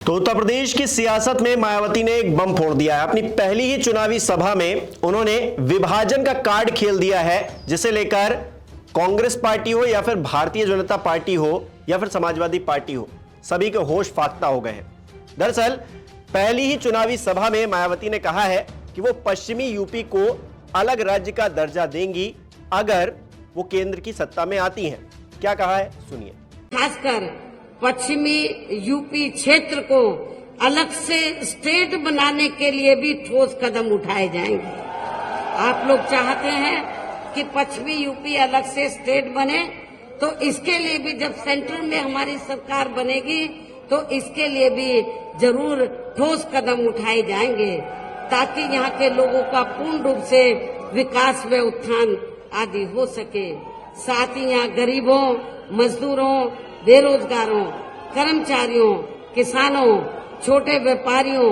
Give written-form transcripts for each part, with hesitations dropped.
तो उत्तर प्रदेश की सियासत में मायावती ने एक बम फोड़ दिया है। अपनी पहली ही चुनावी सभा में उन्होंने विभाजन का कार्ड खेल दिया है, जिसे लेकर कांग्रेस पार्टी हो या फिर भारतीय जनता पार्टी हो या फिर समाजवादी पार्टी हो, सभी के होश फाख्ता हो गए हैं। दरअसल पहली ही चुनावी सभा में मायावती ने कहा है कि वो पश्चिमी यूपी को अलग राज्य का दर्जा देंगी अगर वो केंद्र की सत्ता में आती हैं। क्या कहा है, सुनिए। खासकर पश्चिमी यूपी क्षेत्र को अलग से स्टेट बनाने के लिए भी ठोस कदम उठाए जाएंगे। आप लोग चाहते हैं कि पश्चिमी यूपी अलग से स्टेट बने, तो इसके लिए भी जब सेंटर में हमारी सरकार बनेगी तो इसके लिए भी जरूर ठोस कदम उठाए जाएंगे, ताकि यहाँ के लोगों का पूर्ण रूप से विकास व उत्थान आदि हो सके। साथ ही यहाँ गरीबों, मजदूरों, बेरोजगारों, कर्मचारियों, किसानों, छोटे व्यापारियों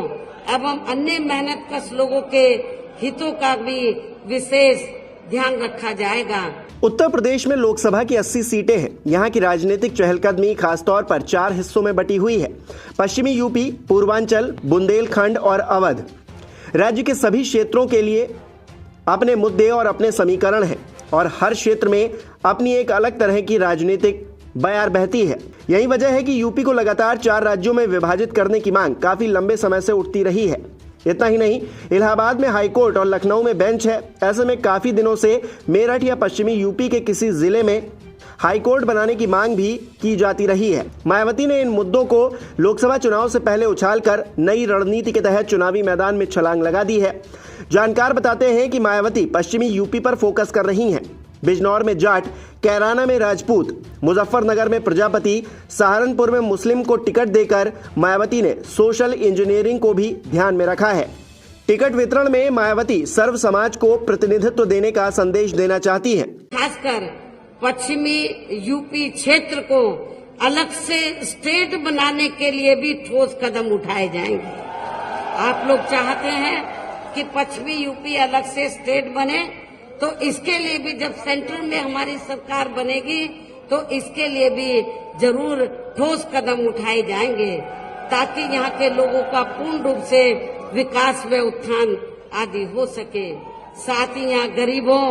एवं अन्य मेहनतकश लोगों के हितों का भी विशेष ध्यान रखा जाएगा। उत्तर प्रदेश में लोकसभा की 80 सीटें हैं। यहाँ की राजनीतिक चहलकदमी खासतौर पर 4 हिस्सों में बटी हुई है: पश्चिमी यूपी, पूर्वांचल, बुंदेलखंड और अवध। राज्य के सभी क्षेत्रों के लिए अपने मुद्दे और अपने समीकरण हैं और हर क्षेत्र में अपनी एक अलग तरह की राजनीतिक बयार बहती है। यही वजह है कि यूपी को लगातार 4 राज्यों में विभाजित करने की मांग काफी लंबे समय से उठती रही है। इतना ही नहीं, इलाहाबाद में हाईकोर्ट और लखनऊ में बेंच है। ऐसे में काफी दिनों से मेरठ या पश्चिमी यूपी के किसी जिले में हाईकोर्ट बनाने की मांग भी की जाती रही है। मायावती ने इन मुद्दों को लोकसभा चुनाव से पहले उछालकर नई रणनीति के तहत चुनावी मैदान में छलांग लगा दी है। जानकार बताते हैं कि मायावती पश्चिमी यूपी पर फोकस कर रही हैं। बिजनौर में जाट, कैराना में राजपूत, मुजफ्फरनगर में प्रजापति, सहारनपुर में मुस्लिम को टिकट देकर मायावती ने सोशल इंजीनियरिंग को भी ध्यान में रखा है। टिकट वितरण में मायावती सर्व समाज को प्रतिनिधित्व देने का संदेश देना चाहती हैं। खासकर पश्चिमी यूपी क्षेत्र को अलग से स्टेट बनाने के लिए भी ठोस कदम उठाए जाएंगे। आप लोग चाहते हैं कि पश्चिमी यूपी अलग से स्टेट बने, तो इसके लिए भी जब सेंटर में हमारी सरकार बनेगी तो इसके लिए भी जरूर ठोस कदम उठाए जाएंगे, ताकि यहाँ के लोगों का पूर्ण रूप से विकास व उत्थान आदि हो सके। साथ ही यहाँ गरीबों,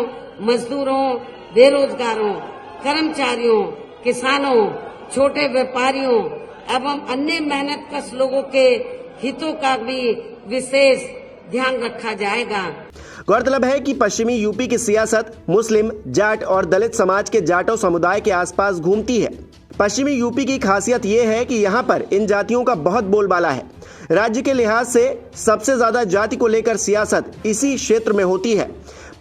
मजदूरों, बेरोजगारों, कर्मचारियों, किसानों, छोटे व्यापारियों एवं अन्य मेहनतकश लोगों के हितों का भी विशेष ध्यान रखा जाएगा। गौरतलब है कि पश्चिमी यूपी की सियासत मुस्लिम, जाट और दलित समाज के जाटो समुदाय के आसपास घूमती है। पश्चिमी यूपी की खासियत ये है कि यहाँ पर इन जातियों का बहुत बोलबाला है। राज्य के लिहाज से सबसे ज्यादा जाति को लेकर सियासत इसी क्षेत्र में होती है।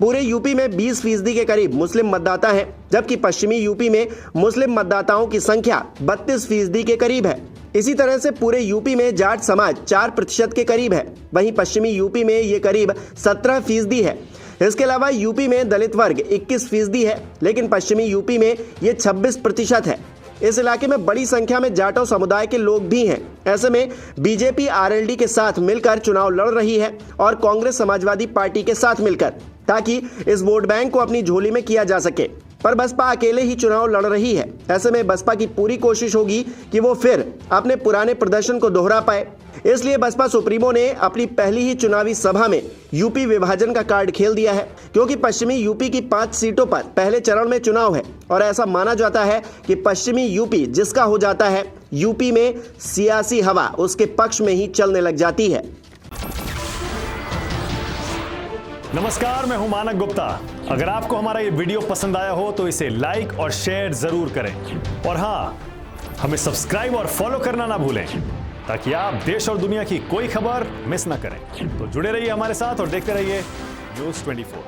पूरे यूपी में 20% के करीब मुस्लिम मतदाता हैं, जबकि पश्चिमी यूपी में मुस्लिम मतदाताओं की संख्या 32% के करीब है। इसी तरह से पूरे यूपी में जाट समाज 4% के करीब है। वहीं पश्चिमी यूपी में ये करीब 17% है। इसके अलावा यूपी में दलित वर्ग 21% है, लेकिन पश्चिमी यूपी में ये 26% है। इस इलाके में बड़ी संख्या में जाटो समुदाय के लोग भी हैं। ऐसे में बीजेपी आरएलडी के साथ मिलकर चुनाव लड़ रही है और कांग्रेस समाजवादी पार्टी के साथ मिलकर, ताकि इस वोट बैंक को अपनी झोली में किया जा सके। पर बसपा अकेले ही चुनाव लड़ रही है। ऐसे में बसपा की पूरी कोशिश होगी कि वो फिर अपने पुराने प्रदर्शन को दोहरा पाए। इसलिए बसपा सुप्रीमो ने अपनी पहली ही चुनावी सभा में यूपी विभाजन का कार्ड खेल दिया है, क्योंकि पश्चिमी यूपी की 5 सीटों पर पहले चरण में चुनाव है और ऐसा माना जाता है कि पश्चिमी यूपी जिसका हो जाता है, यूपी में सियासी हवा उसके पक्ष में ही चलने लग जाती है। नमस्कार, मैं हूं मानक गुप्ता। अगर आपको हमारा ये वीडियो पसंद आया हो तो इसे लाइक और शेयर जरूर करें, और हाँ, हमें सब्सक्राइब और फॉलो करना ना भूलें, ताकि आप देश और दुनिया की कोई खबर मिस ना करें। तो जुड़े रहिए हमारे साथ और देखते रहिए न्यूज़ 24।